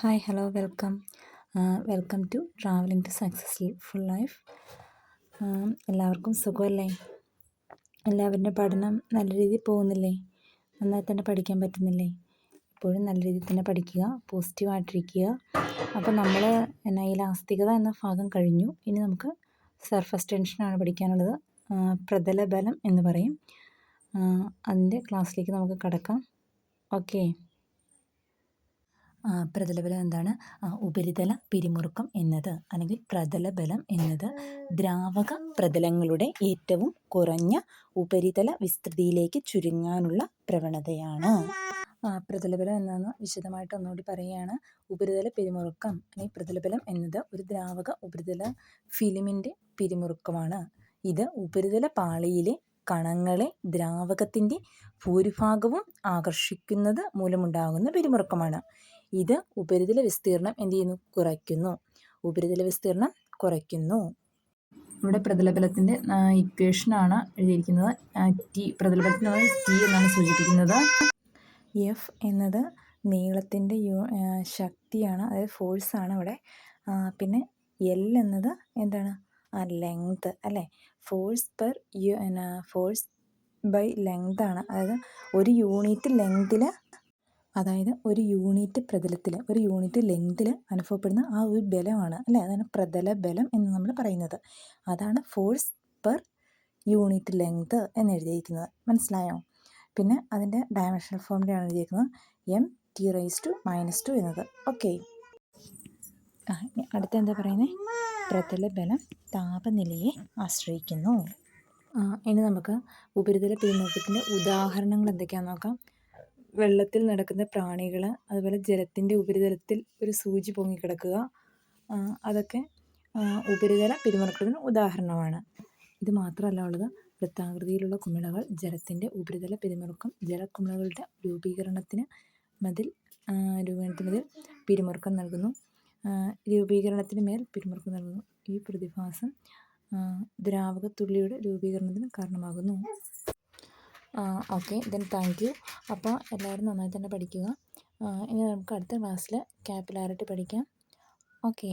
Hi hello welcome welcome to traveling to successful life. എല്ലാവർക്കും സുഖമല്ലേ? എല്ലാവരുടെ പഠനം നല്ല രീതിയിൽ പോകുന്നില്ലേ? നന്നായി തന്നെ പഠിക്കാൻ പറ്റുന്നില്ലേ? എപ്പോഴും നല്ല രീതിയിൽ തന്നെ പഠിക്കുക, പോസിറ്റീവായിട്ടിരിക്കുക. അപ്പോൾ നമ്മൾ ഇലാസ്തികത എന്ന ഭാഗം കഴിഞ്ഞു. ഇനി നമുക്ക് സർഫസ് ടെൻഷനാണ് പഠിക്കാനുള്ളത്. പ്രതലബലം എന്ന് പറയും. അതിൻ്റെ ക്ലാസ്സിലേക്ക് നമുക്ക് കടക്കാം. ഓക്കെ. പ്രതലബലം എന്താണ്? ഉപരിതല പിരിമുറുക്കം എന്നത് അല്ലെങ്കിൽ പ്രതലബലം എന്നത് ദ്രാവക പ്രതലങ്ങളുടെ ഏറ്റവും കുറഞ്ഞ ഉപരിതല വിസ്തൃതിയിലേക്ക് ചുരുങ്ങാനുള്ള പ്രവണതയാണ്. പ്രതലബലം എന്നാണ് വിശദമായിട്ട് ഒന്നുകൂടി പറയുകയാണ്. ഉപരിതല പിരിമുറുക്കം അല്ലെങ്കിൽ പ്രതലബലം എന്നത് ഒരു ദ്രാവക ഉപരിതല ഫിലിമിൻ്റെ പിരിമുറുക്കമാണ്. ഇത് ഉപരിതല പാളിയിലെ കണങ്ങളെ ദ്രാവകത്തിൻ്റെ ഭൂരിഭാഗവും ആകർഷിക്കുന്നത് മൂലമുണ്ടാകുന്ന പിരിമുറുക്കമാണ്. ഇത് ഉപരിതല വിസ്തീർണം എന്ത് ചെയ്യുന്നു? കുറയ്ക്കുന്നു. ഉപരിതല വിസ്തീർണം കുറയ്ക്കുന്നു. ഇവിടെ പ്രതലബലത്തിൻ്റെ ഇക്വേഷനാണ് എഴുതിയിരിക്കുന്നത്. പ്രതലബലത്തിനുള്ള ടി എന്നാണ് സൂചിപ്പിക്കുന്നത്. എഫ് എന്നത് നീളത്തിൻ്റെ ശക്തിയാണ്, അതായത് ഫോഴ്സാണ് ഇവിടെ. പിന്നെ എൽ എന്നത് എന്താണ്? ലെങ്ത് അല്ലേ? ഫോഴ്സ് ബൈ ലെങ്ത് ആണ്. അതായത് ഒരു യൂണിറ്റ് ലെങ്തിൽ, അതായത് ഒരു യൂണിറ്റ് പ്രതലത്തിൽ, ഒരു യൂണിറ്റ് ലെങ്തിൽ അനുഭവപ്പെടുന്ന ആ ഒരു ബലമാണ് അല്ലേ? അതാണ് പ്രതല ബലം എന്ന് നമ്മൾ പറയുന്നത്. അതാണ് ഫോഴ്സ് പെർ യൂണിറ്റ് ലെങ്ത് എന്ന് എഴുതിയിരിക്കുന്നത്. മനസ്സിലായോ? പിന്നെ അതിൻ്റെ ഡയമെൻഷണൽ ഫോമിലാണ് എഴുതിയിരിക്കുന്നത് m(t⁻⁻2) എന്നത്. ഓക്കെ. അടുത്ത എന്താ പറയുന്നത്? പ്രതല ബലം താപനിലയെ ആശ്രയിക്കുന്നു. ഇനി നമുക്ക് ഉപരിതല പിരിമുറുക്കത്തിൻ്റെ ഉദാഹരണങ്ങൾ എന്തൊക്കെയാണെന്ന് നോക്കാം. വെള്ളത്തിൽ നടക്കുന്ന പ്രാണികൾ, അതുപോലെ ജലത്തിൻ്റെ ഉപരിതലത്തിൽ ഒരു സൂചി പൊങ്ങിക്കിടക്കുക, അതൊക്കെ ഉപരിതല പിരിമുറുക്കത്തിന് ഉദാഹരണമാണ്. ഇത് മാത്രമല്ല ഉള്ളത്, വൃത്താകൃതിയിലുള്ള കുമിളകൾ ജലത്തിൻ്റെ ഉപരിതല പിരിമുറുക്കം, ജലക്കുമിളകളുടെ രൂപീകരണത്തിന് മതിൽ പിരിമുറുക്കം നൽകുന്നു. രൂപീകരണത്തിന് മേൽ പിരിമുറുക്കം നൽകുന്നു. ഈ പ്രതിഭാസം ദ്രാവകത്തുള്ളിയുടെ രൂപീകരണത്തിന് കാരണമാകുന്നു. Okay, then thank you. അപ്പോൾ എല്ലാവരും നന്നായി തന്നെ പഠിക്കുക. ഇനി നമുക്ക് അടുത്ത ക്ലാസ്സിൽ കാപ്പിലാരിറ്റി പഠിക്കാം. ഓക്കെ.